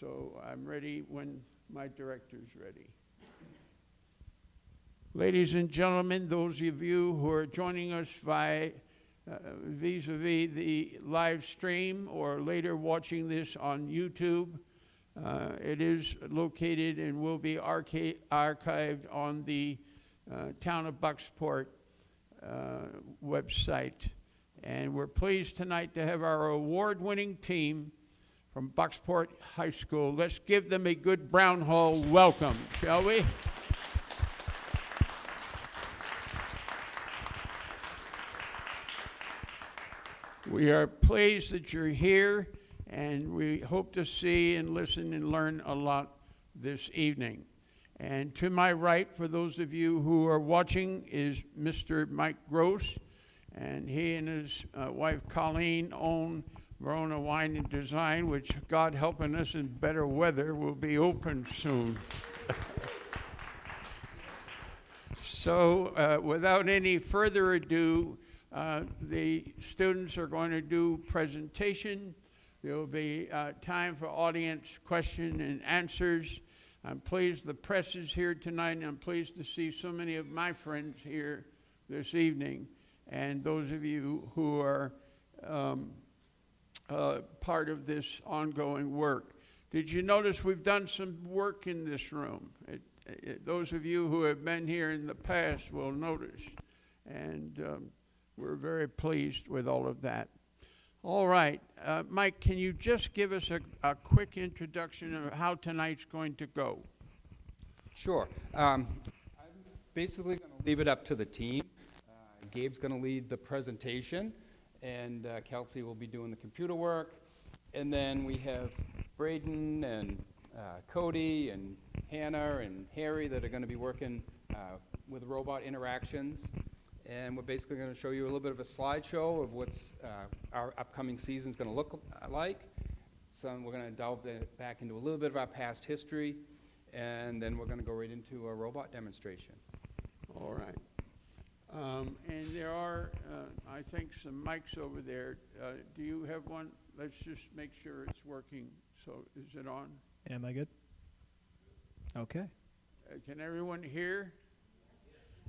So I'm ready when my director's ready. Ladies and gentlemen, those of you who are joining us vis-a-vis the live stream or later watching this on YouTube, it is located and will be archived on the Town of Bucksport website. And we're pleased tonight to have our award-winning team from Bucksport High School. Let's give them a good Brown Hall welcome, shall we? We are pleased that you're here, and we hope to see and listen and learn a lot this evening. And to my right, for those of you who are watching, is Mr. Mike Gross, and he and his wife Colleen own Verona Wine and Design, which, God helping us in better weather, will be open soon. So without any further ado, the students are going to do presentation. There will be time for audience question and answers. I'm pleased the press is here tonight, and I'm pleased to see so many of my friends here this evening, and those of you who are part of this ongoing work. Did you notice we've done some work in this room? Those of you who have been here in the past will notice, and we're very pleased with all of that. All right, Mike, can you just give us a quick introduction of how tonight's going to go? Sure. I'm basically going to leave it up to the team. Gabe's going to lead the presentation, and Kelsey will be doing the computer work. And then we have Braden and Cody and Hannah and Harry that are going to be working with robot interactions. And we're basically going to show you a little bit of a slideshow of what's our upcoming season's going to look like. We're going to delve back into a little bit of our past history, and then we're going to go right into a robot demonstration. All right. And there are, I think, some mics over there. Do you have one? Let's just make sure it's working. So is it on? Am I good? Okay. Can everyone hear?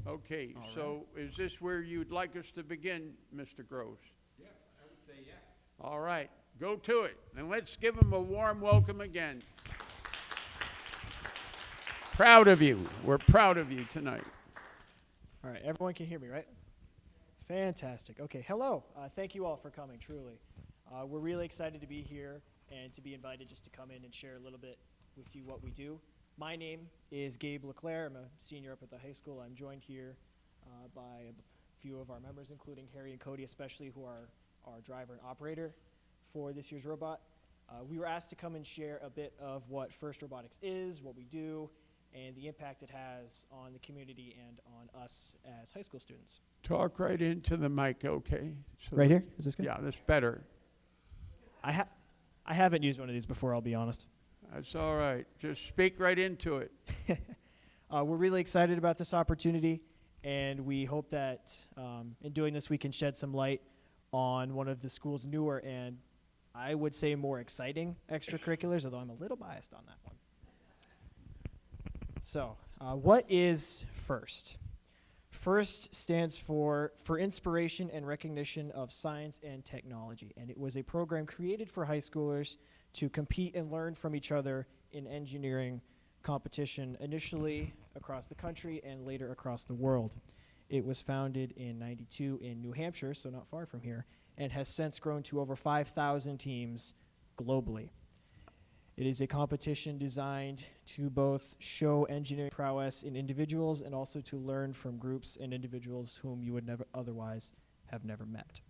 Okay, All so is this where you'd like us to begin, Mr. Gross? Yes, I would say yes. All right, go to it. And let's give him a warm welcome again. Proud of you. We're proud of you tonight. All right, everyone can hear me, right? Fantastic. Okay, hello. Thank you all for coming, truly. We're really excited to be here and to be invited just to come in and share a little bit with you what we do. My name is Gabe Leclaire. I'm a senior up at the high school. I'm joined here by a few of our members, including Harry and Cody especially, who are our driver and operator for this year's robot. We were asked to come and share a bit of what First Robotics is, what we do, and the impact it has on the community and on us as high school students. Talk right into the mic, okay? So Right here? Is this good? Yeah, that's better. I haven't used one of these before, I'll be honest. That's all right. Just speak right into it. We're really excited about this opportunity, and we hope that in doing this we can shed some light on one of the school's newer and I would say more exciting extracurriculars, although I'm a little biased on that one. So, what is FIRST? FIRST stands for Inspiration and Recognition of Science and Technology, and it was a program created for high schoolers to compete and learn from each other in engineering competition, initially across the country and later across the world. It was founded in '92 in New Hampshire, so not far from here, and has since grown to over 5,000 teams globally. It is a competition designed to both show engineering prowess in individuals and also to learn from groups and individuals whom you would never otherwise have never met.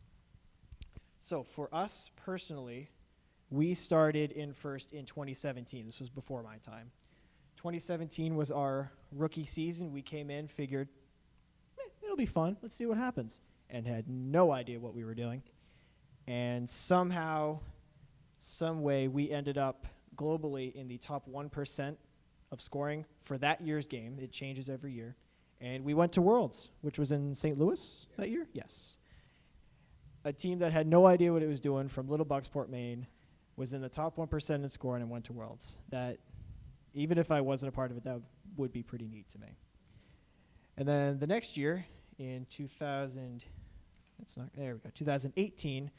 So for us personally, we started in FIRST in 2017. This was before my time. 2017 was our rookie season. We came in, figured, it'll be fun. Let's see what happens. And had no idea what we were doing. And somehow, some way, we ended up globally in the top 1% of scoring for that year's game. It changes every year. And we went to Worlds, which was in St. Louis that year? Yes. A team that had no idea what it was doing from Little Bucksport, Maine, was in the top 1% in scoring and went to Worlds. That, even if I wasn't a part of it, that would be pretty neat to me. And then the next year, in 2018,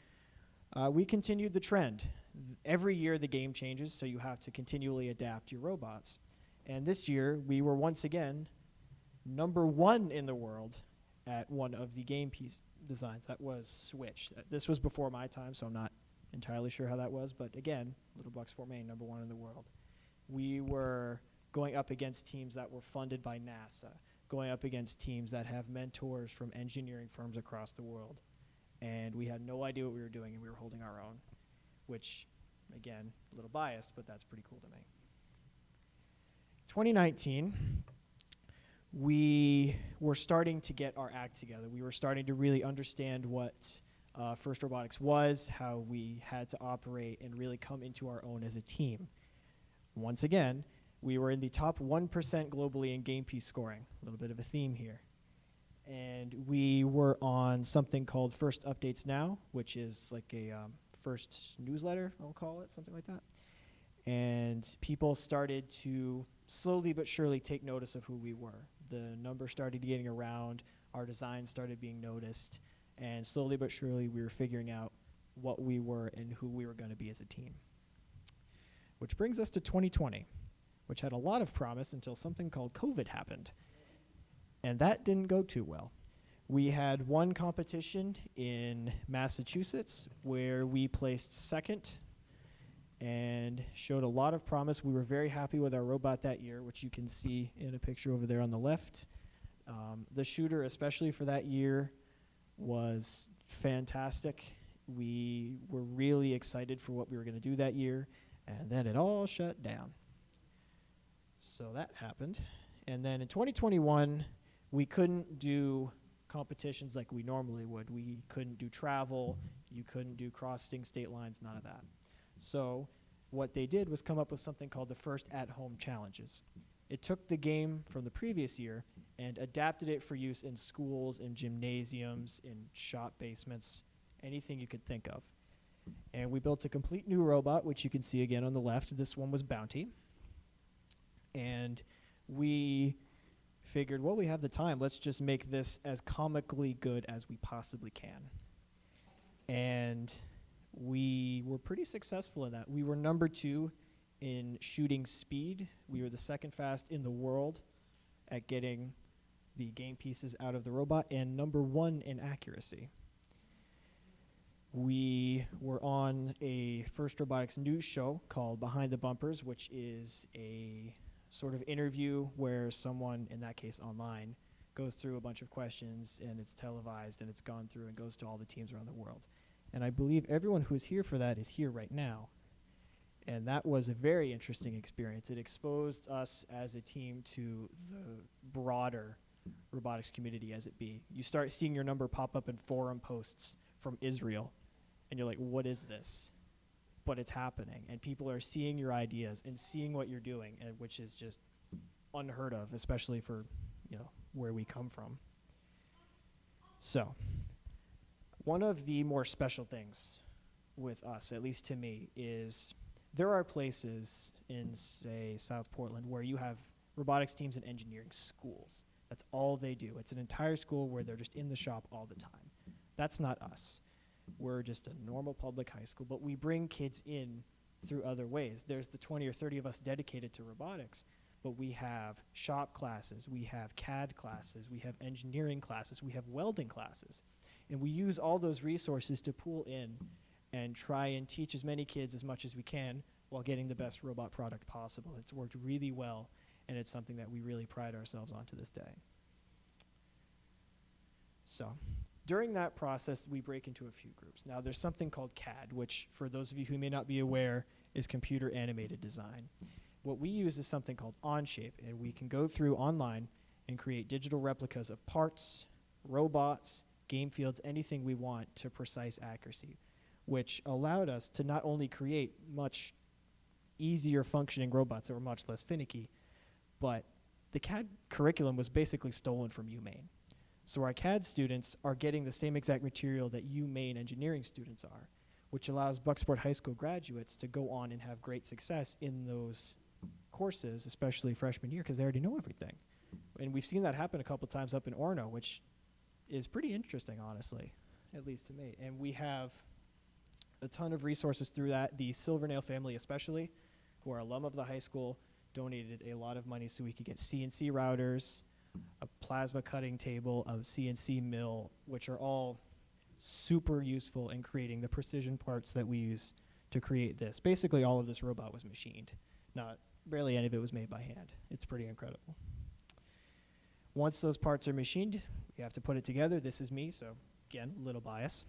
we continued the trend. Every year the game changes, so you have to continually adapt your robots. And this year, we were once again #1 in the world at one of the game piece designs. That was Switch. This was before my time, so I'm not entirely sure how that was. But again, Little Bucksport, Maine, #1 in the world. We were going up against teams that were funded by NASA, going up against teams that have mentors from engineering firms across the world. And we had no idea what we were doing, and we were holding our own, which, again, a little biased, but that's pretty cool to me. 2019, we were starting to get our act together. We were starting to really understand what First Robotics was, how we had to operate, and really come into our own as a team. Once again, we were in the top 1% globally in game piece scoring. A little bit of a theme here. And we were on something called First Updates Now, which is like a first newsletter, I'll call it, something like that. And people started to slowly but surely take notice of who we were. The numbers started getting around, our design started being noticed, and slowly but surely we were figuring out what we were and who we were going to be as a team. Which brings us to 2020, which had a lot of promise until something called COVID happened. And that didn't go too well. We had one competition in Massachusetts where we placed second and showed a lot of promise. We were very happy with our robot that year, which you can see in a picture over there on the left. The shooter, especially for that year, was fantastic. We were really excited for what we were going to do that year, and then it all shut down. So that happened. And then in 2021, we couldn't do competitions like we normally would. We couldn't do travel. You couldn't do crossing state lines, none of that. So what they did was come up with something called the First at-Home Challenges. It took the game from the previous year and adapted it for use in schools, in gymnasiums, in shop basements, anything you could think of. And we built a complete new robot, which you can see again on the left. This one was Bounty. And we figured, well, we have the time. Let's just make this as comically good as we possibly can. And we were pretty successful in that. We were #2 in shooting speed. We were the second fast in the world at getting the game pieces out of the robot, and #1 in accuracy. We were on a First Robotics news show called Behind the Bumpers, which is a sort of interview where someone, in that case online, goes through a bunch of questions, and it's televised, and it's gone through and goes to all the teams around the world. And I believe everyone who is here for that is here right now. And that was a very interesting experience. It exposed us as a team to the broader robotics community as it be. You start seeing your number pop up in forum posts from Israel, and you're like, what is this? But it's happening, and people are seeing your ideas and seeing what you're doing, and which is just unheard of, especially for, where we come from. So, one of the more special things with us, at least to me, is there are places in, say, South Portland where you have robotics teams and engineering schools. That's all they do. It's an entire school where they're just in the shop all the time. That's not us. We're just a normal public high school, but we bring kids in through other ways. There's the 20 or 30 of us dedicated to robotics, but we have shop classes, we have CAD classes, we have engineering classes, we have welding classes. And we use all those resources to pool in and try and teach as many kids as much as we can while getting the best robot product possible. It's worked really well, and it's something that we really pride ourselves on to this day. So, during that process, we break into a few groups. Now, there's something called CAD, which, for those of you who may not be aware, is computer animated design. What we use is something called Onshape, and we can go through online and create digital replicas of parts, robots, game fields, anything we want to precise accuracy, which allowed us to not only create much easier functioning robots that were much less finicky, but the CAD curriculum was basically stolen from UMaine. So our CAD students are getting the same exact material that UMaine engineering students are, which allows Bucksport High School graduates to go on and have great success in those courses, especially freshman year, because they already know everything. And we've seen that happen a couple times up in Orono, which is pretty interesting, honestly, at least to me. And we have a ton of resources through that. The Silvernail family especially, who are alum of the high school, donated a lot of money so we could get CNC routers, a plasma cutting table, a CNC mill, which are all super useful in creating the precision parts that we use to create this. Basically, all of this robot was machined. Barely any of it was made by hand. It's pretty incredible. Once those parts are machined, we have to put it together. This is me, so again, a little bias.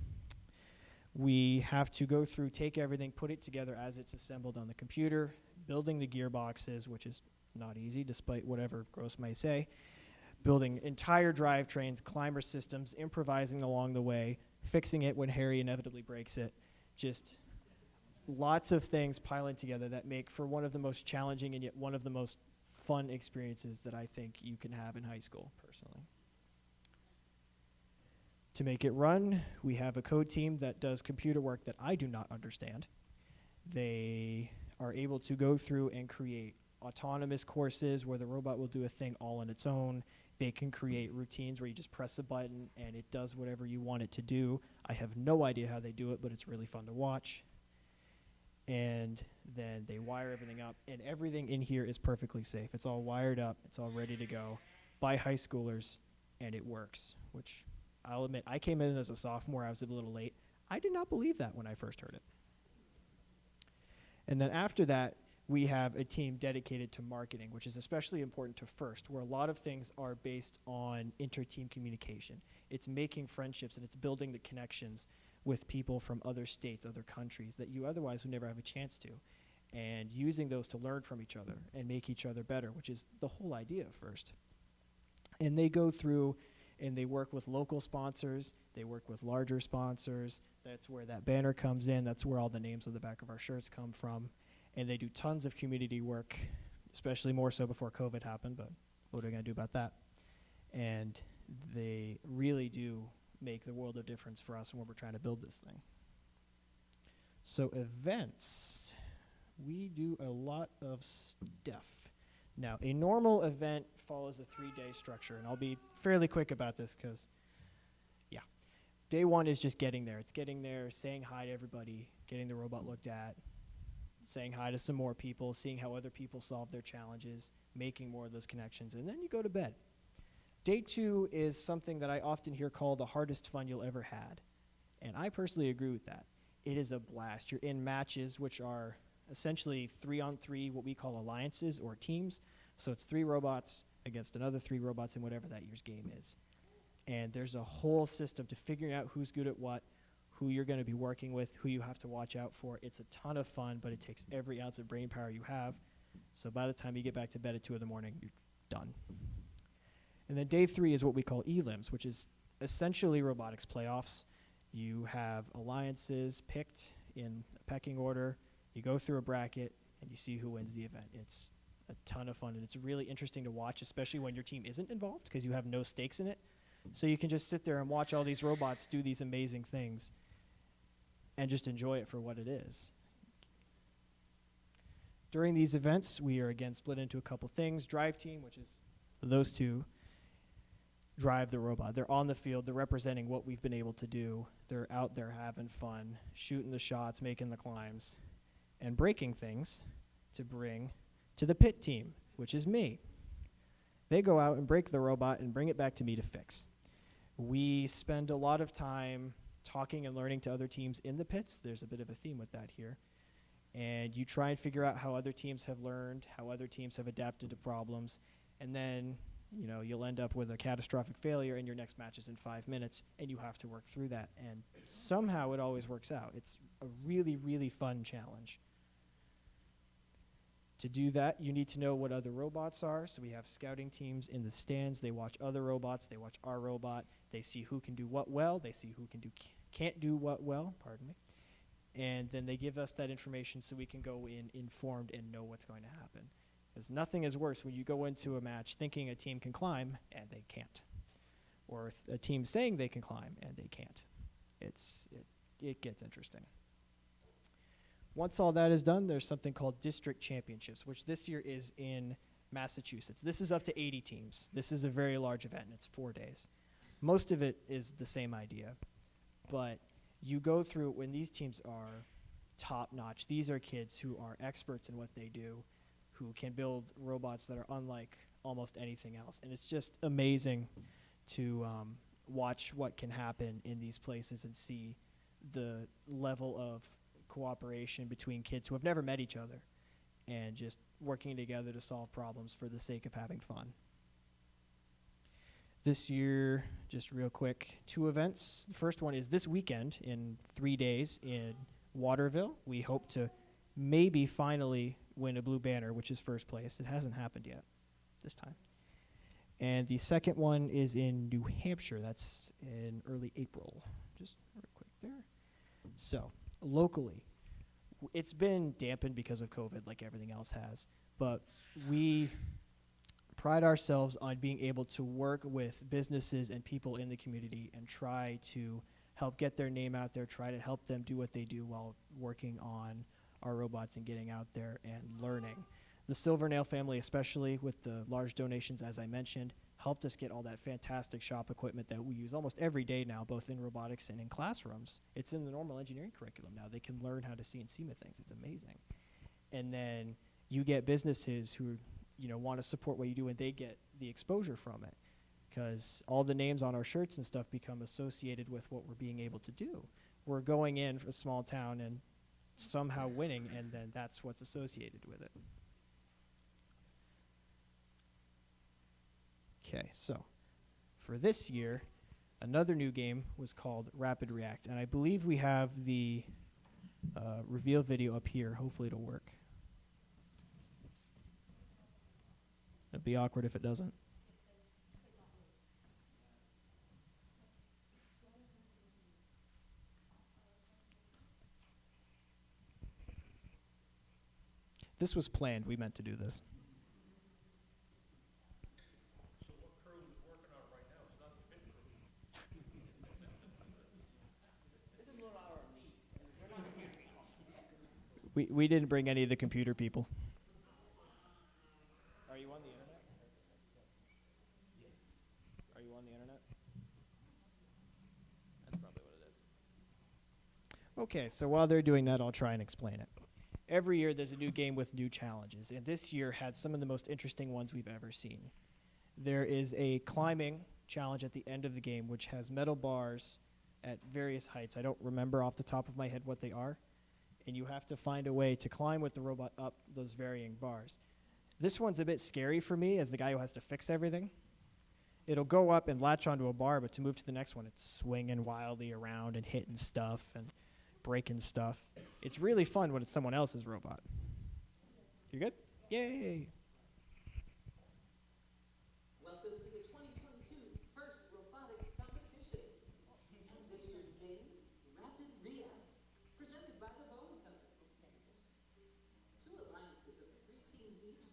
We have to go through, take everything, put it together as it's assembled on the computer, building the gearboxes, which is not easy, despite whatever Gross might say, building entire drivetrains, climber systems, improvising along the way, fixing it when Harry inevitably breaks it. Just lots of things piling together that make for one of the most challenging and yet one of the most fun experiences that I think you can have in high school, personally. To make it run, we have a code team that does computer work that I do not understand. They are able to go through and create autonomous courses where the robot will do a thing all on its own. They can create routines where you just press a button and it does whatever you want it to do. I have no idea how they do it, but it's really fun to watch. And then they wire everything up, and everything in here is perfectly safe. It's all wired up, it's all ready to go by high schoolers, and it works, which I'll admit, I came in as a sophomore, I was a little late. I did not believe that when I first heard it. And then after that, we have a team dedicated to marketing, which is especially important to FIRST, where a lot of things are based on inter-team communication. It's making friendships and it's building the connections with people from other states, other countries that you otherwise would never have a chance to, and using those to learn from each other and make each other better, which is the whole idea of FIRST. And they go through and they work with local sponsors, they work with larger sponsors. That's where that banner comes in, that's where all the names on the back of our shirts come from. And they do tons of community work, especially more so before COVID happened, but what are we gonna do about that? And they really do make the world of difference for us when we're trying to build this thing. So events, we do a lot of stuff. Now, a normal event follows a 3-day structure, and I'll be fairly quick about this because, yeah. Day one is just getting there. It's getting there, saying hi to everybody, getting the robot looked at, saying hi to some more people, seeing how other people solve their challenges, making more of those connections, and then you go to bed. Day two is something that I often hear called the hardest fun you'll ever had, and I personally agree with that. It is a blast. You're in matches, which are essentially 3-on-3, what we call alliances or teams. So it's 3 robots against another 3 robots in whatever that year's game is. And there's a whole system to figuring out who's good at what, who you're going to be working with, who you have to watch out for. It's a ton of fun, but it takes every ounce of brain power you have. So by the time you get back to bed at 2 in the morning, you're done. And then day 3 is what we call elims, which is essentially robotics playoffs. You have alliances picked in a pecking order. You go through a bracket, and you see who wins the event. It's a ton of fun, and it's really interesting to watch, especially when your team isn't involved, because you have no stakes in it. So you can just sit there and watch all these robots do these amazing things and just enjoy it for what it is. During these events, we are again split into a couple things. Drive team, which is those two, drive the robot. They're on the field. They're representing what we've been able to do. They're out there having fun, shooting the shots, making the climbs, and breaking things to bring to the pit team, which is me. They go out and break the robot and bring it back to me to fix. We spend a lot of time talking and learning to other teams in the pits. There's a bit of a theme with that here. And you try and figure out how other teams have learned, how other teams have adapted to problems, and then you'll end up with a catastrophic failure and your next match is in 5 minutes, and you have to work through that. And somehow it always works out. It's a really, really fun challenge. To do that, you need to know what other robots are. So we have scouting teams in the stands. They watch other robots. They watch our robot. They see who can do what well. They see who can't do what well, pardon me. And then they give us that information so we can go in informed and know what's going to happen. Because nothing is worse when you go into a match thinking a team can climb and they can't. Or a team saying they can climb and they can't. It gets interesting. Once all that is done, there's something called district championships, which this year is in Massachusetts. This is up to 80 teams. This is a very large event, and it's 4 days. Most of it is the same idea, but you go through when these teams are top-notch. These are kids who are experts in what they do, who can build robots that are unlike almost anything else. And it's just amazing to watch what can happen in these places and see the level of cooperation between kids who have never met each other and just working together to solve problems for the sake of having fun. This year, just real quick, 2 events. The first one is this weekend in 3 days in Waterville. We hope to maybe finally win a blue banner, which is first place. It hasn't happened yet this time. And the second one is in New Hampshire. That's in early April. Just real quick there. So, locally, it's been dampened because of COVID like everything else has, but we pride ourselves on being able to work with businesses and people in the community and try to help get their name out there, try to help them do what they do while working on our robots and getting out there and learning. The Silvernail family, especially with the large donations, as I mentioned, helped us get all that fantastic shop equipment that we use almost every day now, both in robotics and in classrooms. It's in the normal engineering curriculum now. They can learn how to CNC with things. It's amazing. And then you get businesses who want to support what you do, and they get the exposure from it, because all the names on our shirts and stuff become associated with what we're being able to do. We're going in for a small town and somehow winning, and then that's what's associated with it. Okay, so for this year, another new game was called Rapid React, and I believe we have the reveal video up here. Hopefully it'll work. It'd be awkward if it doesn't. This was planned. We meant to do this. So what crew is working on it right now? It's not the pit crew. We didn't bring any of the computer people. Are you on the internet? Yes. Are you on the internet? That's probably what it is. Okay, so while they're doing that, I'll try and explain it. Every year there's a new game with new challenges, and this year had some of the most interesting ones we've ever seen. There is a climbing challenge at the end of the game, which has metal bars at various heights. I don't remember off the top of my head what they are, and you have to find a way to climb with the robot up those varying bars. This one's a bit scary for me as the guy who has to fix everything. It'll go up and latch onto a bar, but to move to the next one, it's swinging wildly around and hitting stuff and breaking stuff. It's really fun when it's someone else's robot. You good? Yay! Welcome to the 2022 first robotics competition. This year's game, Rapid React, presented by the Boeing Company. 2 alliances of 3 teams each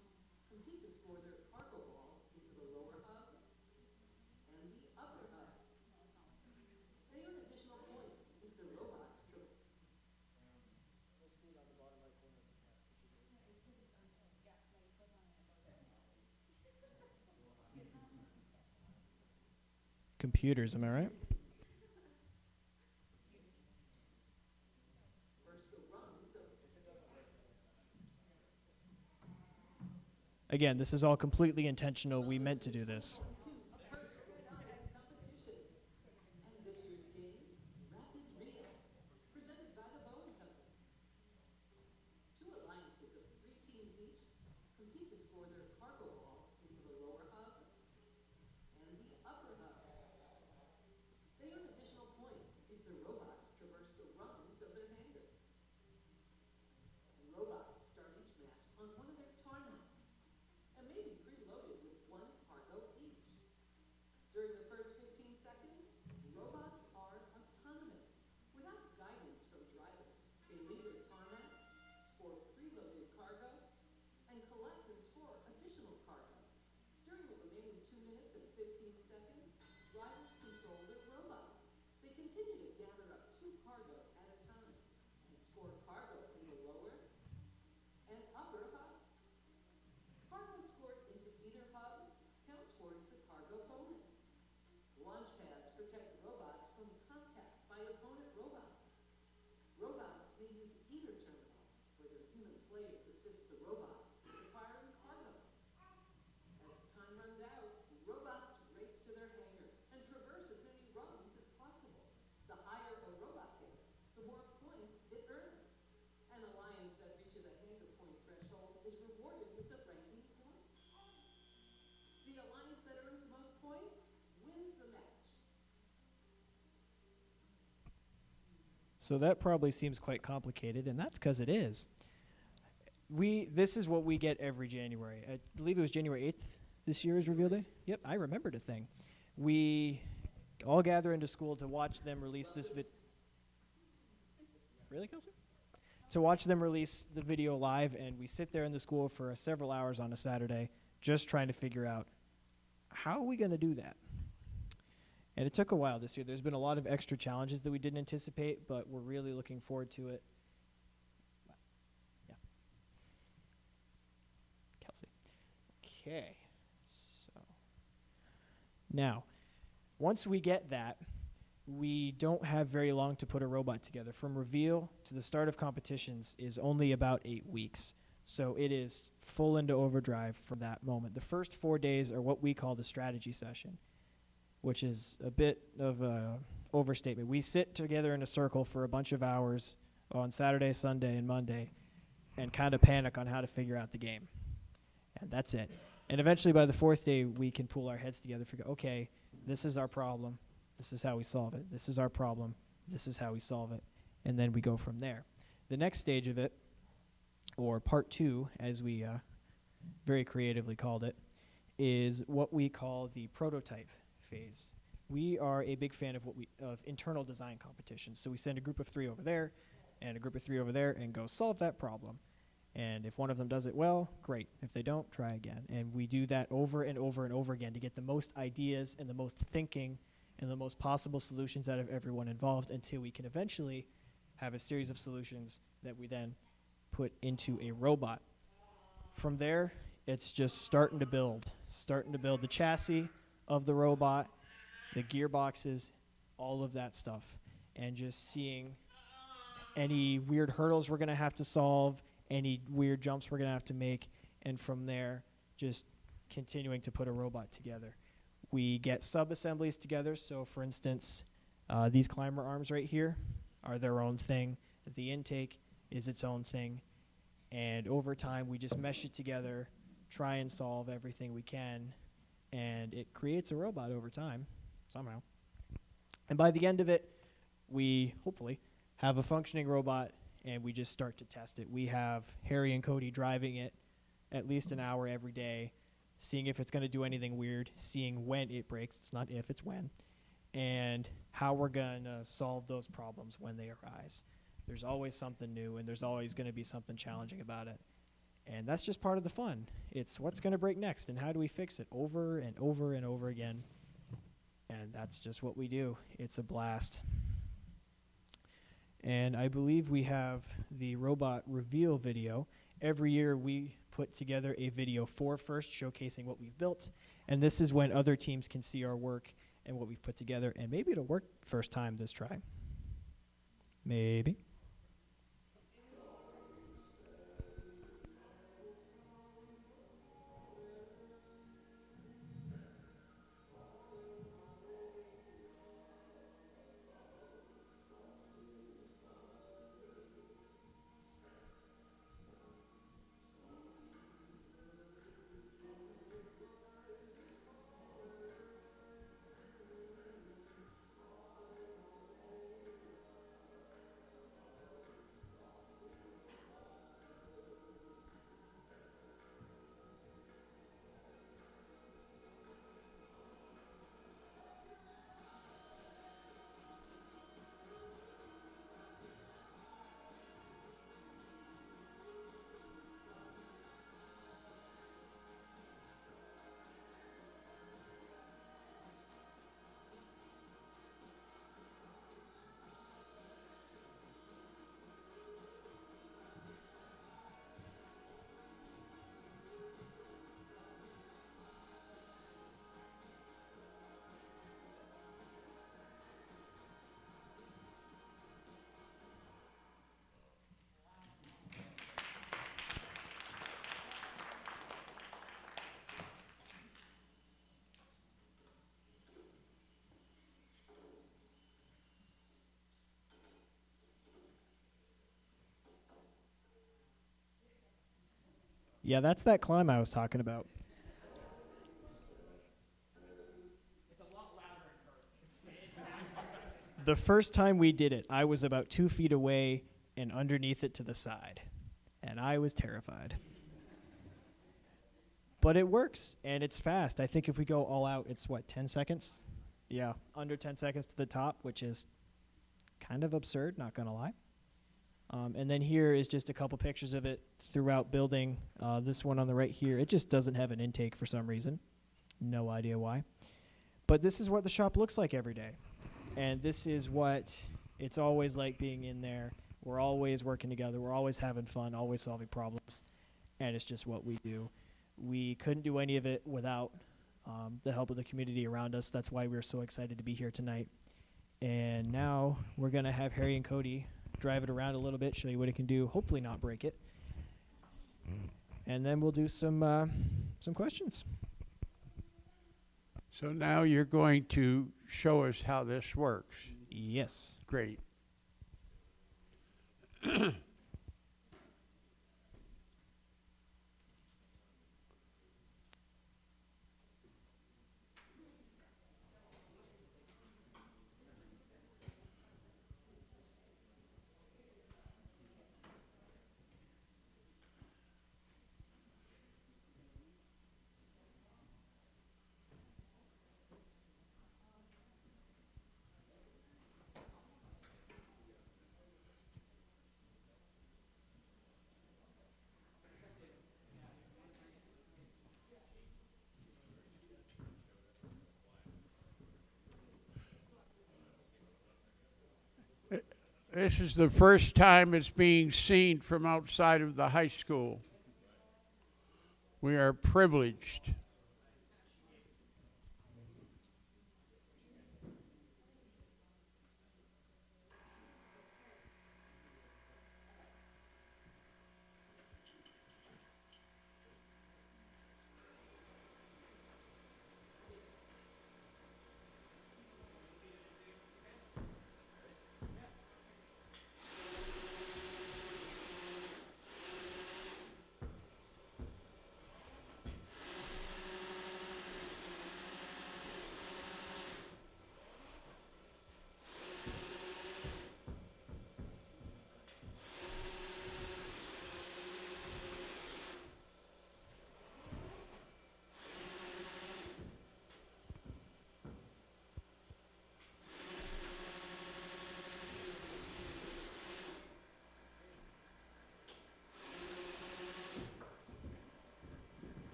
compete to score their cargo balls into the lower hub and the upper hub. They earn additional points if the robots triple. Computers, am I right? Again, this is all completely intentional. We meant to do this. And this year's game, Rapid React, presented by the Boeing Company. 2 alliances of 3 teams each compete to score their cargo balls into the lower hub and the upper hub. They earn additional points if their robots traverse the rungs of their hangar. Robots start each match on one of their tarmacs and may be preloaded with 1 cargo each. During the first 15 seconds, robots are autonomous, without guidance from drivers. They leave their tarmac, score preloaded cargo, and collect and score additional cargo. During the remaining 2 minutes and 15 seconds, drivers control their robots. They continue to gather up 2 cargo at a time and score cargo in the lower So that probably seems quite complicated, and that's because it is. This is what we get every January. I believe it was January 8th this year is reveal day. Yep, I remembered a thing. We all gather into school to watch them release this Really, Kelsey? To watch them release the video live, and we sit there in the school for several hours on a Saturday just trying to figure out how are we going to do that. And it took a while this year. There's been a lot of extra challenges that we didn't anticipate, but we're really looking forward to it. Yeah. Kelsey. Okay. So now, once we get that, we don't have very long to put a robot together. From reveal to the start of competitions is only about 8 weeks. So it is full into overdrive from that moment. The first 4 days are what we call the strategy session, which is a bit of a overstatement. We sit together in a circle for a bunch of hours on Saturday, Sunday, and Monday and kind of panic on how to figure out the game. And that's it. And eventually by the 4th day, we can pull our heads together, figure, okay, this is our problem. This is how we solve it. This is our problem. This is how we solve it. And then we go from there. The next stage of it, or part 2, as we very creatively called it, is what we call the prototype phase. We are a big fan of internal design competitions. So we send a group of 3 over there and a group of 3 over there and go solve that problem. And if one of them does it well, great. If they don't, try again. And we do that over and over and over again to get the most ideas and the most thinking and the most possible solutions out of everyone involved until we can eventually have a series of solutions that we then put into a robot. From there, it's just starting to build the chassis of the robot, the gearboxes, all of that stuff, and just seeing any weird hurdles we're going to have to solve, any weird jumps we're going to have to make, and from there, just continuing to put a robot together. We get sub-assemblies together, so for instance, these climber arms right here are their own thing. The intake is its own thing, and over time, we just mesh it together, try and solve everything we can, and it creates a robot over time, somehow. And by the end of it, we hopefully have a functioning robot, and we just start to test it. We have Harry and Cody driving it at least an hour every day, seeing if it's going to do anything weird, seeing when it breaks. It's not if, it's when. And how we're going to solve those problems when they arise. There's always something new, and there's always going to be something challenging about it. And that's just part of the fun. It's what's going to break next, and how do we fix it over and over and over again. And that's just what we do. It's a blast. And I believe we have the robot reveal video. Every year we put together a video for FIRST showcasing what we've built. And this is when other teams can see our work and what we've put together. And maybe it'll work first time this try. Maybe. Yeah, that's that climb I was talking about. The first time we did it, I was about 2 feet away and underneath it to the side, and I was terrified. But it works, and it's fast. I think if we go all out, it's 10 seconds? Yeah, under 10 seconds to the top, which is kind of absurd, not gonna lie. And then here is just a couple pictures of it throughout building. This one on the right here, it just doesn't have an intake for some reason. No idea why. But this is what the shop looks like every day. And this is what it's always like being in there. We're always working together. We're always having fun, always solving problems. And it's just what we do. We couldn't do any of it without the help of the community around us. That's why we're so excited to be here tonight. And now we're going to have Harry and Cody drive it around a little bit, show you what it can do, hopefully not break it. And then we'll do some questions. So now you're going to show us how this works. Yes. Great. This is the first time it's being seen from outside of the high school. We are privileged.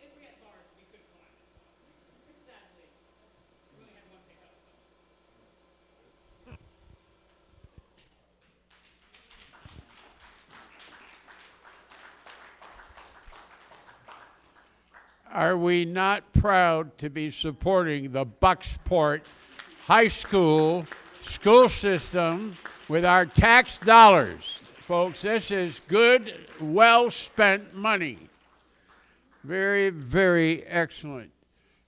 If we had bars, we could climb this. Sadly, we only had one pickup, Are we not proud to be supporting the Bucksport High School school system with our tax dollars? Folks, this is good, well-spent money. Very, very excellent.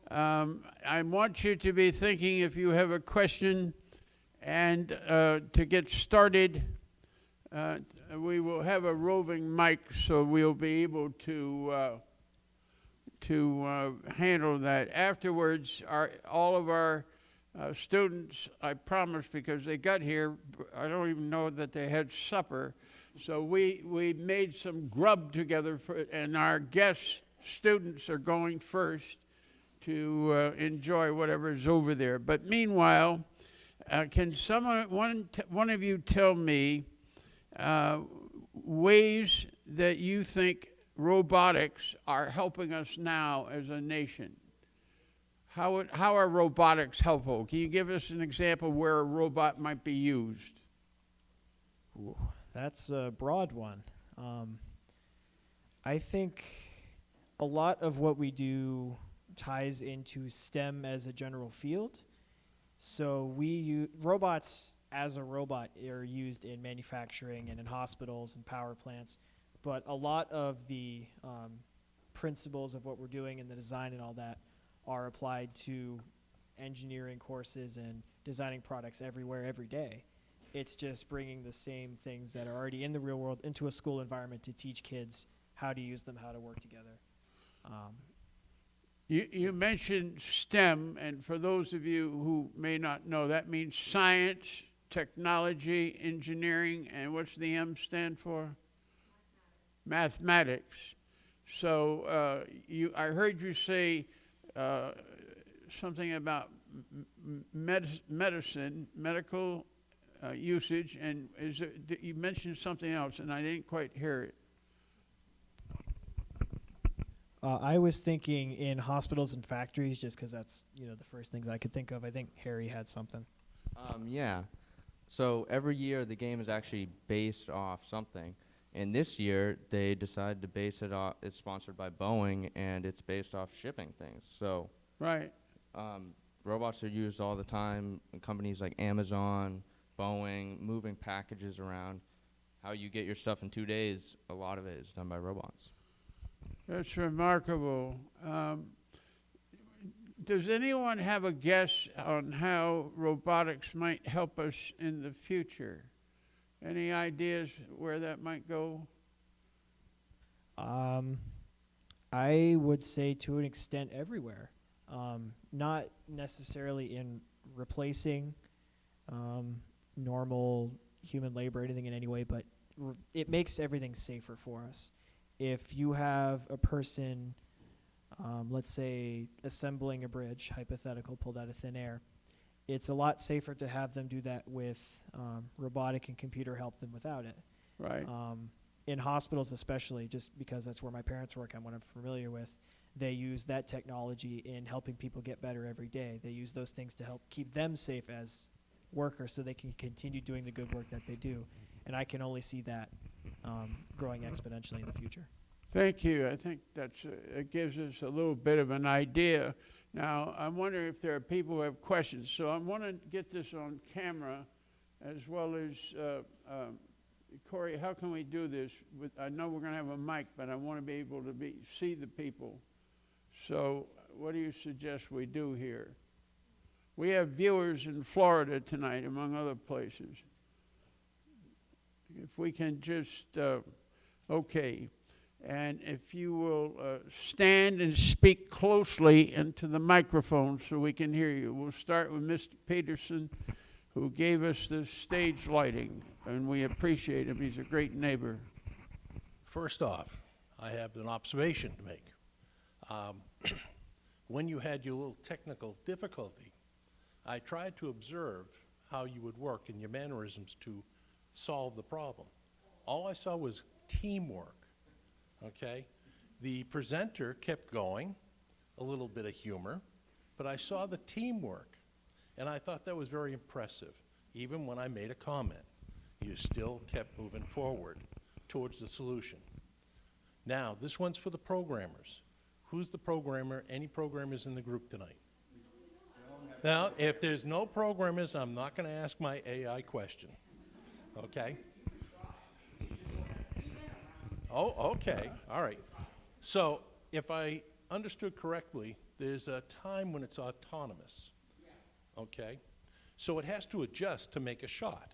I want you to be thinking if you have a question, and to get started, we will have a roving mic, so we'll be able to handle that. Afterwards, all of our students, I promise, because they got here, I don't even know that they had supper, so we made some grub together, and our guest students are going first to enjoy whatever's over there. But meanwhile, can one of you tell me ways that you think robotics are helping us now as a nation? How are robotics helpful? Can you give us an example where a robot might be used? Ooh, that's a broad one. I think a lot of what we do ties into STEM as a general field. So robots as a robot are used in manufacturing and in hospitals and power plants, but a lot of the principles of what we're doing and the design and all that are applied to engineering courses and designing products everywhere, every day. It's just bringing the same things that are already in the real world into a school environment to teach kids how to use them, how to work together. You mentioned STEM, and for those of you who may not know, that means science, technology, engineering, and what's the M stand for? Mathematics. So I heard you say something about medical usage, and you mentioned something else, and I didn't quite hear it. I was thinking in hospitals and factories, just because that's the first things I could think of. I think Harry had something. Yeah. So every year the game is actually based off something. And this year they decided to base it off, it's sponsored by Boeing, and it's based off shipping things. So Right. robots are used all the time in companies like Amazon, Boeing, moving packages around. How you get your stuff in 2 days, a lot of it is done by robots. That's remarkable. Does anyone have a guess on how robotics might help us in the future? Any ideas where that might go? I would say to an extent everywhere. Not necessarily in replacing normal human labor or anything in any way, but it makes everything safer for us. If you have a person, let's say, assembling a bridge, hypothetical, pulled out of thin air, it's a lot safer to have them do that with robotic and computer help than without it. Right. In hospitals especially, just because that's where my parents work and what I'm familiar with, they use that technology in helping people get better every day. They use those things to help keep them safe as workers so they can continue doing the good work that they do. And I can only see that growing exponentially in the future. Thank you. I think it gives us a little bit of an idea. Now, I'm wondering if there are people who have questions. So I want to get this on camera as well as, Corey, how can we do this? I know we're going to have a mic, but I want to be able to see the people. So what do you suggest we do here? We have viewers in Florida tonight, among other places. If we can just, okay. And if you will stand and speak closely into the microphone so we can hear you. We'll start with Mr. Peterson, who gave us the stage lighting, and we appreciate him. He's a great neighbor. First off, I have an observation to make. When you had your little technical difficulty, I tried to observe how you would work and your mannerisms to solve the problem. All I saw was teamwork, okay? The presenter kept going, a little bit of humor, but I saw the teamwork, and I thought that was very impressive. Even when I made a comment, you still kept moving forward towards the solution. Now, this one's for the programmers. Who's the programmer? Any programmers in the group tonight? Now, if there's no programmers, I'm not going to ask my AI question, okay? Oh, okay, all right. So, if I understood correctly, there's a time when it's autonomous, okay? So it has to adjust to make a shot.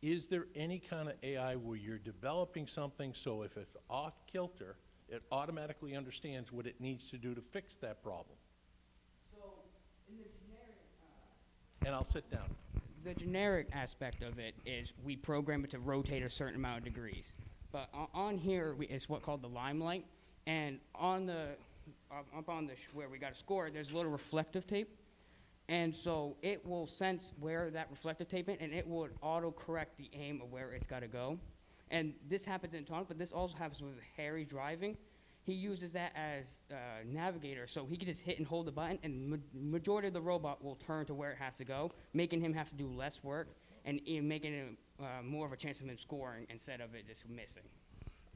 Is there any kind of AI where you're developing something so if it's off kilter, it automatically understands what it needs to do to fix that problem? So, in the generic, And I'll sit down. the generic aspect of it is we program it to rotate a certain amount of degrees. But on here is what's called the limelight, and on the up on the where we got to score, there's a little reflective tape, and so it will sense where that reflective tape is, and it will auto-correct the aim of where it's got to go. And this happens in Tonic, but this also happens with Harry driving. He uses that as a navigator, so he can just hit and hold the button, and majority of the robot will turn to where it has to go, making him have to do less work, and making it more of a chance of him scoring instead of it just missing.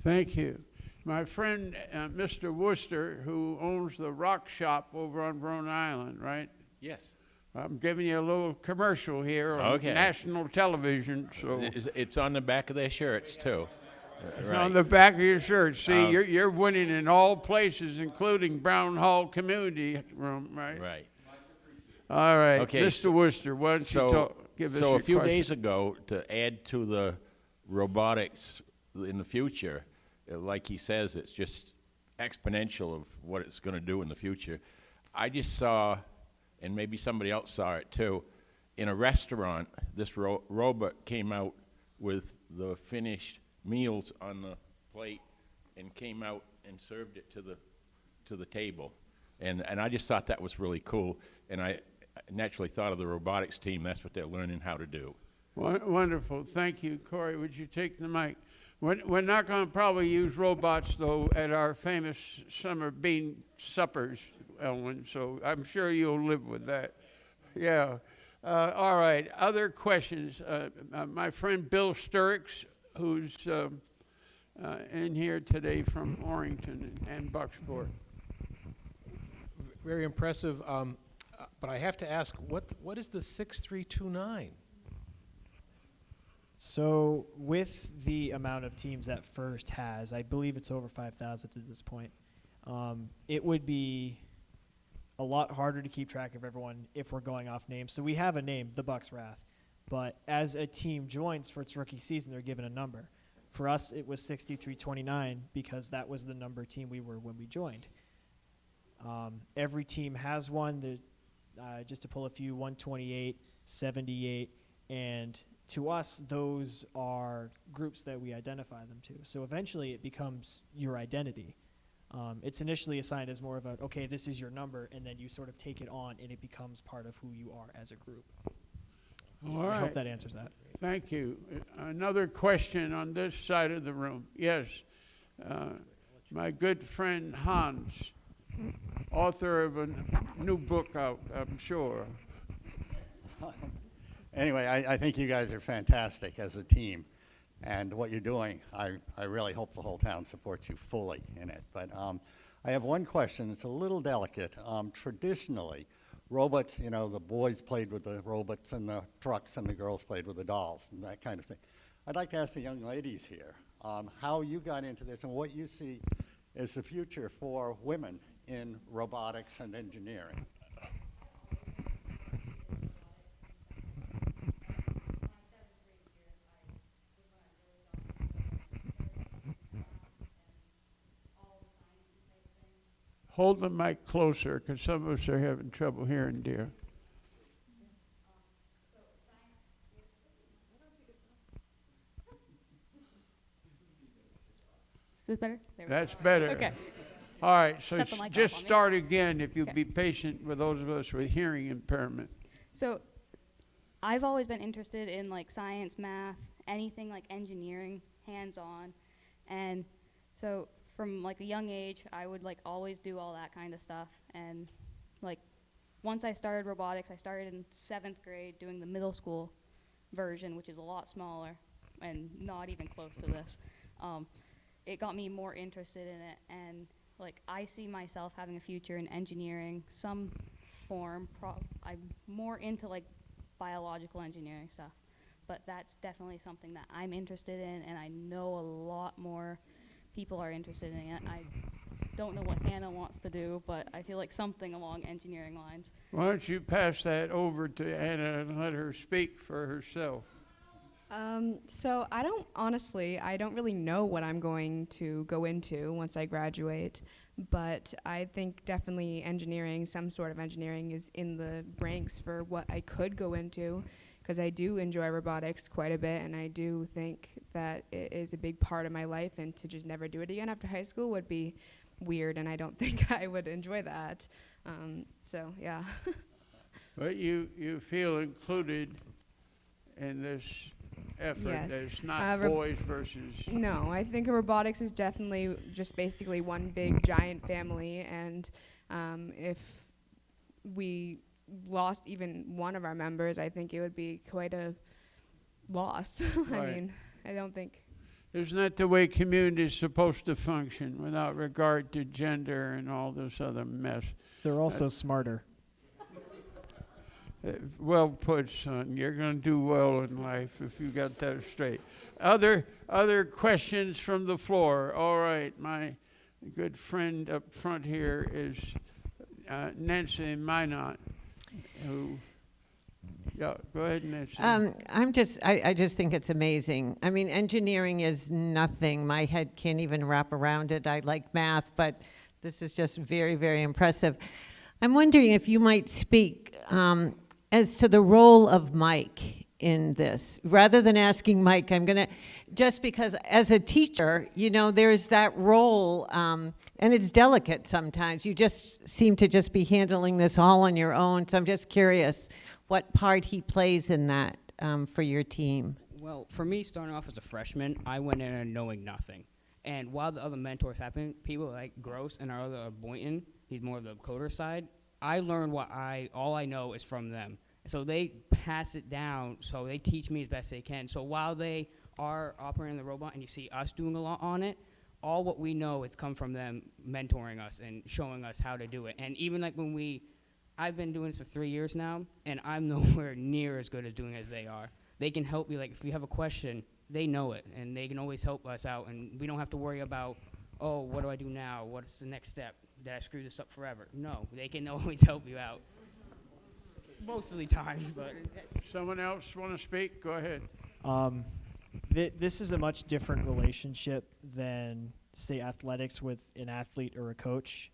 Thank you. My friend, Mr. Worcester, who owns the rock shop over on Rhode Island, right? Yes. I'm giving you a little commercial here on Okay. national television, so It's on the back of their shirts, too. it's Right. on the back of your shirt. See, Um, you're winning in all places, including Brown Hall Community Room, right? Right. All right, Okay, Mr. Worcester, why don't you give us So your a few question? days ago, to add to the robotics in the future, like he says, it's just exponential of what it's going to do in the future. I just saw, and maybe somebody else saw it too, in a restaurant, this robot came out with the finished meals on the plate and came out and served it to the table. And I just thought that was really cool. And I naturally thought of the robotics team. That's what they're learning how to do. Wonderful. Thank you. Corey, would you take the mic? We're not going to probably use robots, though, at our famous summer bean suppers, Ellen, so I'm sure you'll live with that. Yeah. All right. Other questions? My friend Bill Sturicks, who's in here today from Orrington and Bucksport. Very impressive. But I have to ask, what is the 6329? So with the amount of teams that First has, I believe it's over 5,000 at this point, it would be a lot harder to keep track of everyone if we're going off names. So we have a name, the Bucks Wrath, but as a team joins for its rookie season, they're given a number. For us, it was 6329 because that was the number team we were when we joined. Every team has one. Just to pull a few, 128, 78, and to us, those are groups that we identify them to. So eventually it becomes your identity. It's initially assigned as more of a, okay, this is your number, and then you sort of take it on, and it becomes part of who you are as a group. All I right. hope that answers that. Thank you. Another question on this side of the room. Yes. My good friend Hans, author of a new book out, I'm sure. Anyway, I think you guys are fantastic as a team. And what you're doing, I really hope the whole town supports you fully in it. But I have one question. It's a little delicate. Traditionally, robots, you know, the boys played with the robots and the trucks and the girls played with the dolls and that kind of thing. I'd like to ask the young ladies here how you got into this and what you see as the future for women in robotics and engineering. Hold the mic closer, because some of us are having trouble hearing, dear. Is this better? There we That's go. better. Okay. All right, so Set the mic just off on me. start again if you'll Okay. be patient with those of us with hearing impairment. So I've always been interested in like science, math, anything like engineering, hands-on. And so from like a young age, I would like always do all that kind of stuff. And like once I started robotics, I started in 7th grade doing the middle school version, which is a lot smaller and not even close to this. It got me more interested in it, and like I see myself having a future in engineering, some form. I'm more into like biological engineering stuff, but that's definitely something that I'm interested in, and I know a lot more people are interested in it. I don't know what Hannah wants to do, but I feel like something along engineering lines. Why don't you pass that over to Anna and let her speak for herself? So I don't really know what I'm going to go into once I graduate, but I think definitely engineering, some sort of engineering is in the ranks for what I could go into, because I do enjoy robotics quite a bit, and I do think that it is a big part of my life, and to just never do it again after high school would be weird, and I don't think I would enjoy that. So yeah. But you feel included in this effort. Yes. It's not boys versus... No, I think robotics is definitely just basically one big giant family, and if we lost even one of our members, I think it would be quite a loss. I Right. mean, I don't think... Isn't that the way community is supposed to function without regard to gender and all this other mess? They're also smarter. Well put, son. You're going to do well in life if you got that straight. Other questions from the floor? All right, my good friend up front here is Nancy Minot, who. Yeah, go ahead, Nancy. I just think it's amazing. I mean, engineering is nothing. My head can't even wrap around it. I like math, but this is just very, very impressive. I'm wondering if you might speak as to the role of Mike in this. Rather than asking Mike, I'm going to, just because as a teacher, you know, there's that role, and it's delicate sometimes. You just seem to just be handling this all on your own, so I'm just curious what part he plays in that for your team. Well, for me, starting off as a freshman, I went in knowing nothing. And while the other mentors happened, people like Gross and our other Boynton, he's more of the coder side, I learned all I know is from them. So they pass it down, so they teach me as best they can. So while they are operating the robot and you see us doing a lot on it, all what we know has come from them mentoring us and showing us how to do it. And even like I've been doing this for 3 years now, and I'm nowhere near as good as doing it as they are. They can help you, like if you have a question, they know it, and they can always help us out, and we don't have to worry about, oh, what do I do now? What's the next step? Did I screw this up forever? No, they can always help you out. Most of the times, but. Someone else want to speak? Go ahead. This is a much different relationship than, say, athletics with an athlete or a coach.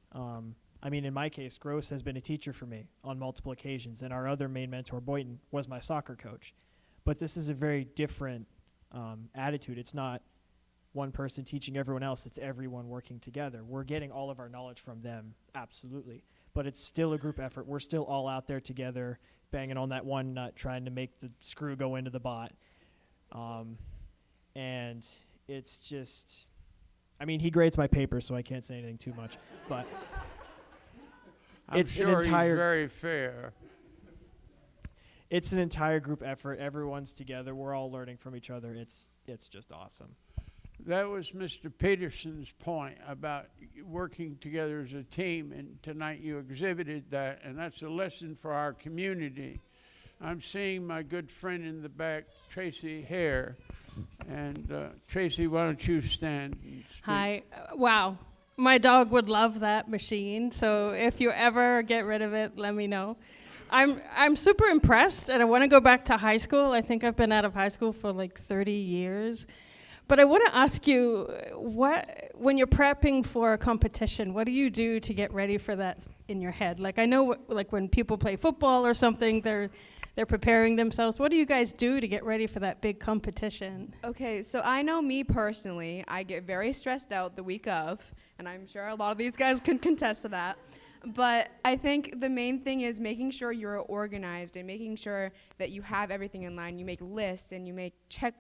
I mean, in my case, Gross has been a teacher for me on multiple occasions, and our other main mentor, Boynton, was my soccer coach. But this is a very different attitude. It's not one person teaching everyone else. It's everyone working together. We're getting all of our knowledge from them, absolutely. But it's still a group effort. We're still all out there together, banging on that one nut, trying to make the screw go into the bot. And it's just, I mean, he grades my papers, so I can't say anything too much. But it's sure an entire, he's very fair. It's an entire group effort. Everyone's together. We're all learning from each other. It's just awesome. That was Mr. Peterson's point about working together as a team, and tonight you exhibited that, and that's a lesson for our community. I'm seeing my good friend in the back, Tracy Hare, and Tracy, why don't you stand and speak? Hi. Wow. My dog would love that machine, so if you ever get rid of it, let me know. I'm super impressed, and I want to go back to high school. I think I've been out of high school for like 30 years. But I want to ask you, when you're prepping for a competition, what do you do to get ready for that in your head? Like I know, like when people play football or something, they're preparing themselves. What do you guys do to get ready for that big competition? Okay, so I know me personally, I get very stressed out the week of, and I'm sure a lot of these guys can contest to that. But I think the main thing is making sure you're organized and making sure that you have everything in line. You make lists and you make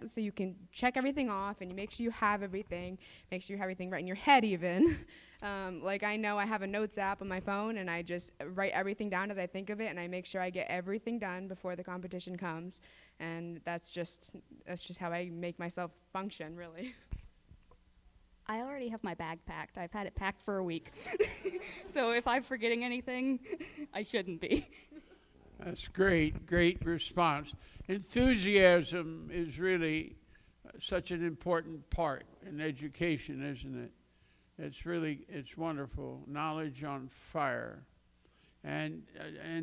so you can check everything off, and you make sure you have everything. Make sure you have everything right in your head even. Like I know I have a notes app on my phone, and I just write everything down as I think of it, and I make sure I get everything done before the competition comes. And that's just how I make myself function, really. I already have my bag packed. I've had it packed for a week. So if I'm forgetting anything, I shouldn't be. That's great response. Enthusiasm is really such an important part in education, isn't it? It's wonderful. Knowledge on fire. And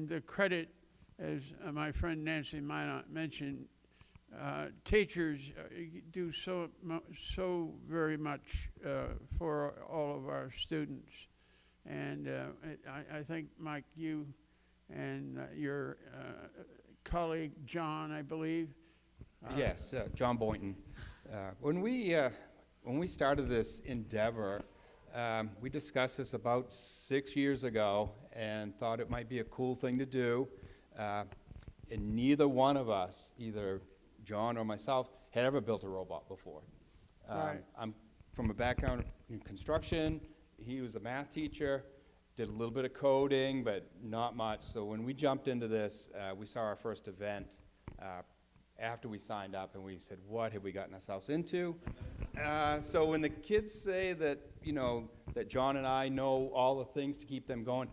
the credit, as my friend Nancy Minot mentioned, teachers do so very much for all of our students. And I think, Mike, you and your colleague, John, I believe. Yes, John Boynton. When we started this endeavor, we discussed this about 6 years ago and thought it might be a cool thing to do. And neither one of us, either John or myself, had ever built a robot before. Right. I'm from a background in construction. He was a math teacher, did a little bit of coding, but not much. So when we jumped into this, we saw our first event after we signed up, and we said, what have we gotten ourselves into? So when the kids say that, that John and I know all the things to keep them going,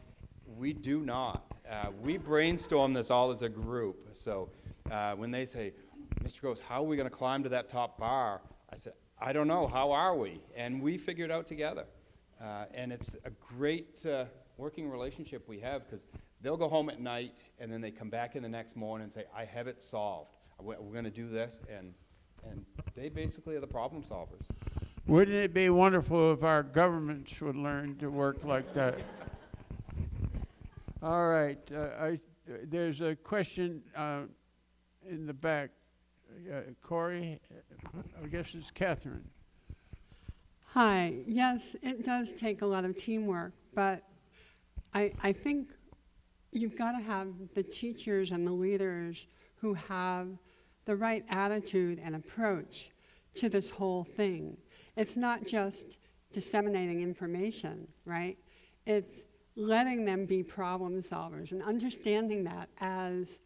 We do not. We brainstorm this all as a group. So when they say, Mr. Gross, how are we going to climb to that top bar? I said, I don't know. How are we? And we figure it out together. And it's a great working relationship we have, because they'll go home at night and then they come back in the next morning and say, I have it solved. We're going to do this. And they basically are the problem solvers. Wouldn't it be wonderful if our governments would learn to work like that? All right. There's a question in the back. Corey, I guess it's Catherine. Hi. Yes, it does take a lot of teamwork, but I think you've got to have the teachers and the leaders who have the right attitude and approach to this whole thing. It's not just disseminating information, right? It's letting them be problem solvers, and understanding that as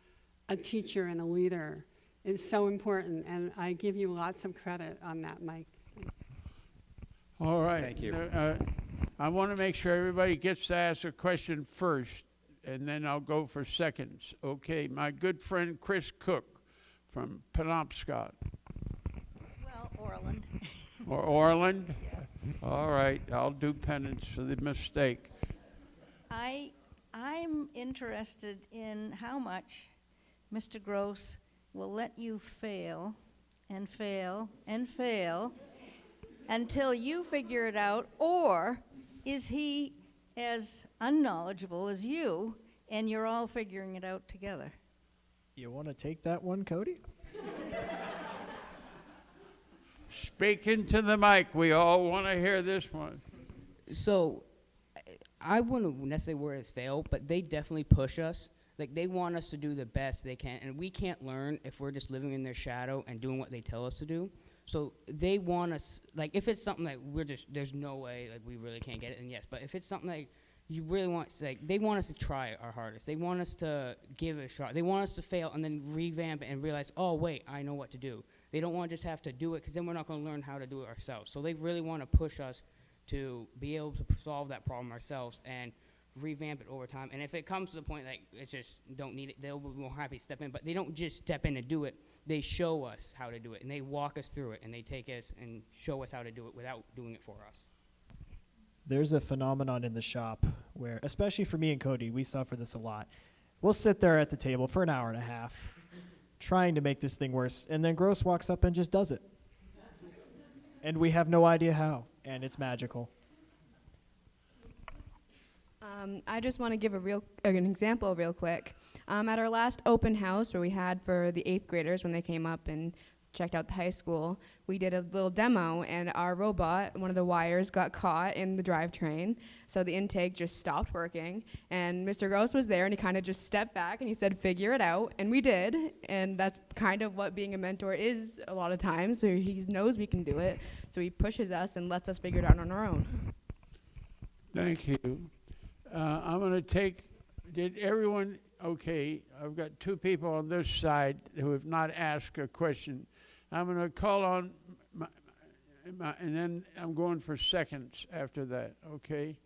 a teacher and a leader is so important, and I give you lots of credit on that, Mike. All right. Thank you. I want to make sure everybody gets to ask a question first, and then I'll go for seconds. Okay, my good friend Chris Cook from Penobscot. Well, Orland. Or Orland? Yeah. All right, I'll do penance for the mistake. I'm interested in how much Mr. Gross will let you fail and fail and fail until you figure it out, or is he as unknowledgeable as you and you're all figuring it out together? You want to take that one, Cody? Speak into the mic. We all want to hear this one. So, I wouldn't necessarily where it's fail, but they definitely push us. Like, they want us to do the best they can, and we can't learn if we're just living in their shadow and doing what they tell us to do. So they want us, like, if it's something that there's no way, like, we really can't get it, and yes, but if it's something like you really want, like, they want us to try our hardest. They want us to give it a shot. They want us to fail and then revamp it and realize, oh, wait, I know what to do. They don't want to just have to do it, because then we're not going to learn how to do it ourselves. So they really want to push us to be able to solve that problem ourselves and revamp it over time. And if it comes to the point like it's just don't need it, they'll be more happy to step in. But they don't just step in and do it. They show us how to do it, and they walk us through it, and they take us and show us how to do it without doing it for us. There's a phenomenon in the shop where, especially for me and Cody, we suffer this a lot. We'll sit there at the table for an hour and a half trying to make this thing worse, and then Gross walks up and just does it. And we have no idea how, and it's magical. I just want to give an example real quick. At our last open house where we had for the 8th graders when they came up and checked out the high school, we did a little demo, and our robot, one of the wires got caught in the drivetrain, so the intake just stopped working, and Mr. Gross was there, and he kind of just stepped back and he said, figure it out, and we did, and that's kind of what being a mentor is a lot of times. So he knows we can do it, so he pushes us and lets us figure it out on our own. Thank you. I'm going to take, did everyone, okay, I've got 2 people on this side who have not asked a question. I'm going to call on, and then I'm going for seconds after that, okay?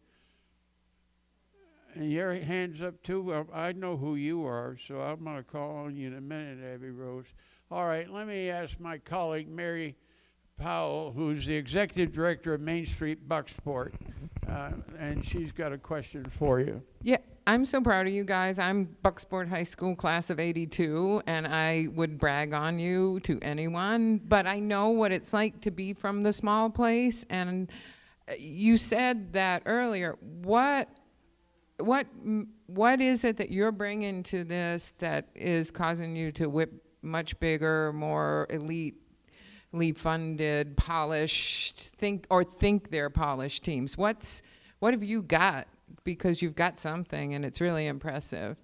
And your hand's up too? Well, I know who you are, so I'm going to call on you in a minute, Abby Rose. All right, let me ask my colleague, Mary Powell, who's the executive director of Main Street Bucksport, and she's got a question for you. Yeah, I'm so proud of you guys. I'm Bucksport High School class of '82, and I would brag on you to anyone, but I know what it's like to be from the small place, and you said that earlier. What is it that you're bringing to this that is causing you to whip much bigger, more elite funded, polished, think they're polished teams? What have you got? Because you've got something, and it's really impressive.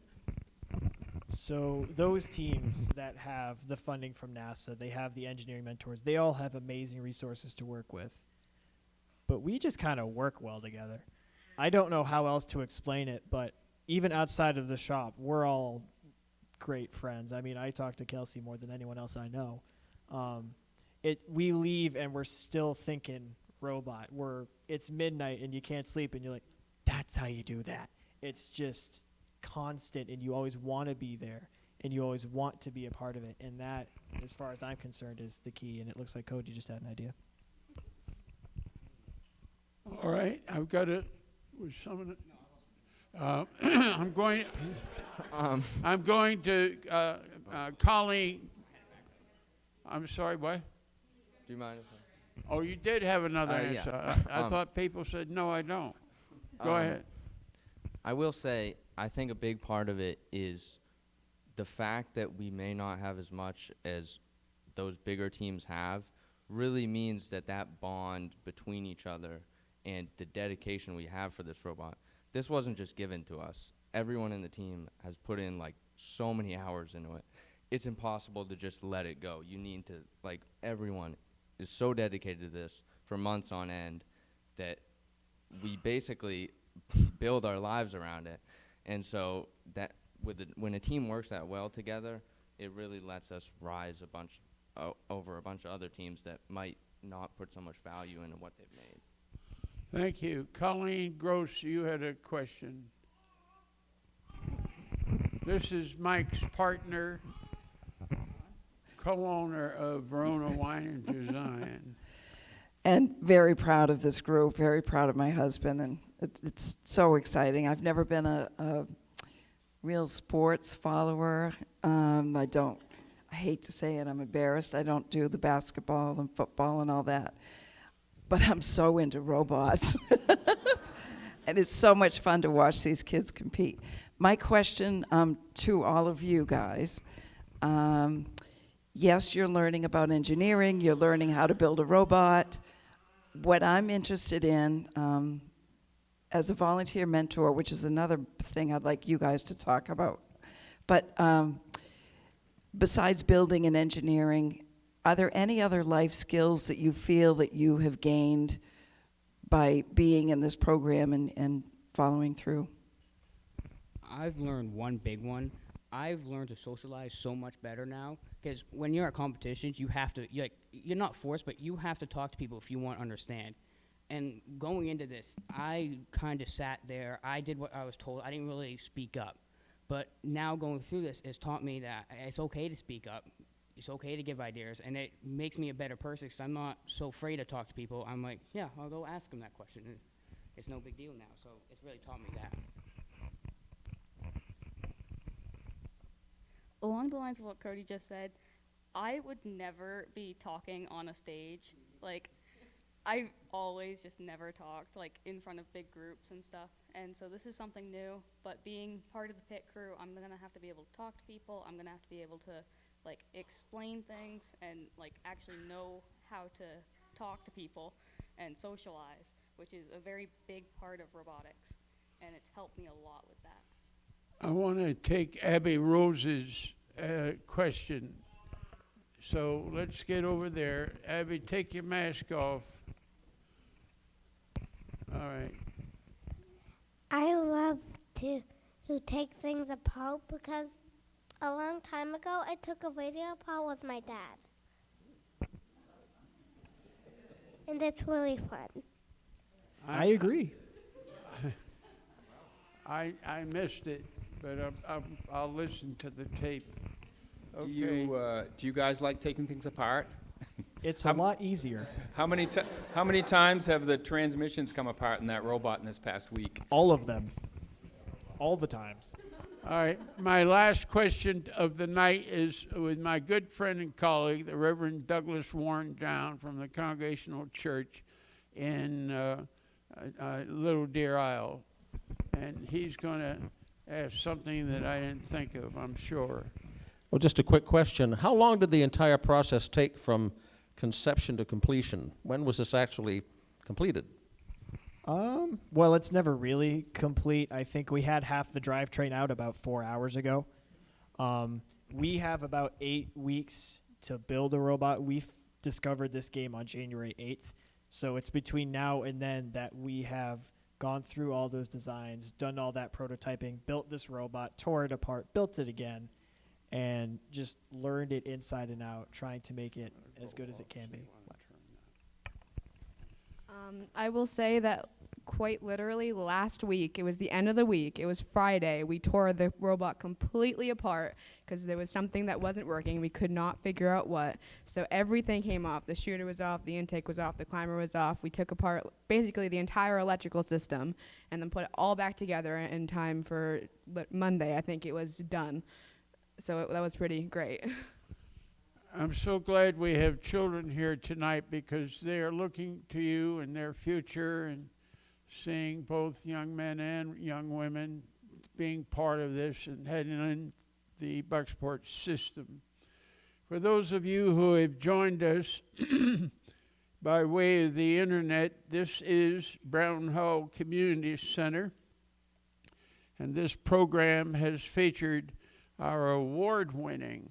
So those teams that have the funding from NASA, they have the engineering mentors, they all have amazing resources to work with. But we just kind of work well together. I don't know how else to explain it, but even outside of the shop, we're all great friends. I mean, I talk to Kelsey more than anyone else I know. We leave and we're still thinking robot. It's midnight and you can't sleep and you're like, that's how you do that. it's just constant, and you always want to be there, and you always want to be a part of it. And that, as far as I'm concerned, is the key. And it looks like Cody just had an idea. All right, I've got it. Was someone? I'm going to Colleen. I'm sorry, what? Do you mind? Oh, you did have another Yeah. answer. I thought people said, no, I don't. Go ahead. I will say, I think a big part of it is the fact that we may not have as much as those bigger teams have really means that that bond between each other and the dedication we have for this robot, this wasn't just given to us. Everyone in the team has put in like so many hours into it. It's impossible to just let it go. You need to, like, everyone is so dedicated to this for months on end that we basically build our lives around it. And so that when a team works that well together, it really lets us rise over a bunch of other teams that might not put so much value into what they've made. Thank you. Colleen Gross, you had a question. This is Mike's partner, co-owner of Verona Wine and Design. And very proud of this group, very proud of my husband, and it's so exciting. I've never been a real sports follower. I hate to say it, I'm embarrassed. I don't do the basketball and football and all that. But I'm so into robots. And it's so much fun to watch these kids compete. My question to all of you guys, yes, you're learning about engineering, you're learning how to build a robot. What I'm interested in, as a volunteer mentor, which is another thing I'd like you guys to talk about, but besides building and engineering, are there any other life skills that you feel that you have gained by being in this program and following through? I've learned one big one. I've learned to socialize so much better now, because when you're at competitions, you have to, you're not forced, but you have to talk to people if you want to understand. And going into this, I kind of sat there. I did what I was told. I didn't really speak up. But now going through this has taught me that it's okay to speak up. It's okay to give ideas, and it makes me a better person because I'm not so afraid to talk to people. I'm like, yeah, I'll go ask them that question. And it's no big deal now, so it's really taught me that. Along the lines of what Cody just said, I would never be talking on a stage. Like, I always just never talked, like, in front of big groups and stuff. And so this is something new, but being part of the pit crew, I'm gonna have to be able to talk to people. I'm gonna have to be able to, like, explain things and, like, actually know how to talk to people and socialize, which is a very big part of robotics. And it's helped me a lot with that. I want to take Abby Rose's question. So let's get over there. Abby, take your mask off. All right. I love to take things apart because a long time ago I took a radio apart with my dad. And it's really fun. I agree. I missed it, but I'll listen to the tape. Okay. Do you guys like taking things apart? It's a lot easier. How many times have the transmissions come apart in that robot in this past week? All of them. All the times. All right. My last question of the night is with my good friend and colleague, the Reverend Douglas Warren John from the Congregational Church in Little Deer Isle. And he's going to ask something that I didn't think of, I'm sure. Well, just a quick question. How long did the entire process take from conception to completion? When was this actually completed? Well, it's never really complete. I think we had half the drivetrain out about 4 hours ago. We have about 8 weeks to build a robot. We discovered this game on January 8th. So it's between now and then that we have gone through all those designs, done all that prototyping, built this robot, tore it apart, built it again, and just learned it inside and out, trying to make it as good as it can be. I will say that quite literally last week. It was the end of the week. It was Friday. We tore the robot completely apart because there was something that wasn't working. We could not figure out what. So everything came off. The shooter was off, the intake was off, the climber was off. We took apart basically the entire electrical system and then put it all back together in time for Monday. I think it was done. So that was pretty great. I'm so glad we have children here tonight because they are looking to you and their future and seeing both young men and young women being part of this and heading in the Bucksport system. For those of you who have joined us by way of the internet, this is Brown Hall Community Center, and this program has featured our award-winning,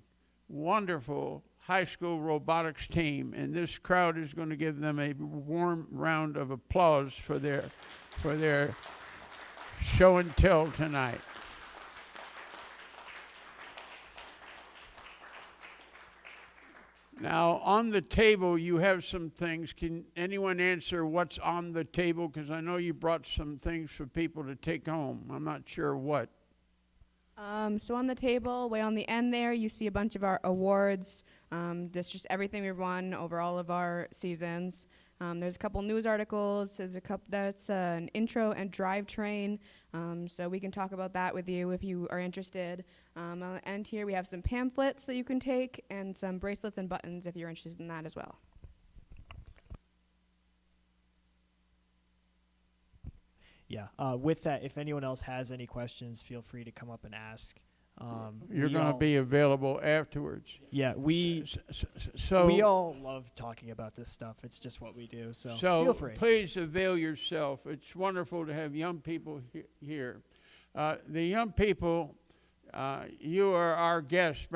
wonderful high school robotics team, and this crowd is going to give them a warm round of applause for their show and tell tonight. Now, on the table, you have some things. Can anyone answer what's on the table? Because I know you brought some things for people to take home. I'm not sure what. So on the table, way on the end there, you see a bunch of our awards. That's just everything we've won over all of our seasons. There's a couple news articles. There's a couple. That's an intro and drivetrain. So we can talk about that with you if you are interested. On the end here, we have some pamphlets that you can take and some bracelets and buttons if you're interested in that as well. Yeah. With that, if anyone else has any questions, feel free to come up and ask. You're going to be available afterwards. Yeah, we all love talking about this stuff. It's just what we do. So feel free. Please avail yourself. It's wonderful to have young people here. The young people, you are our guests.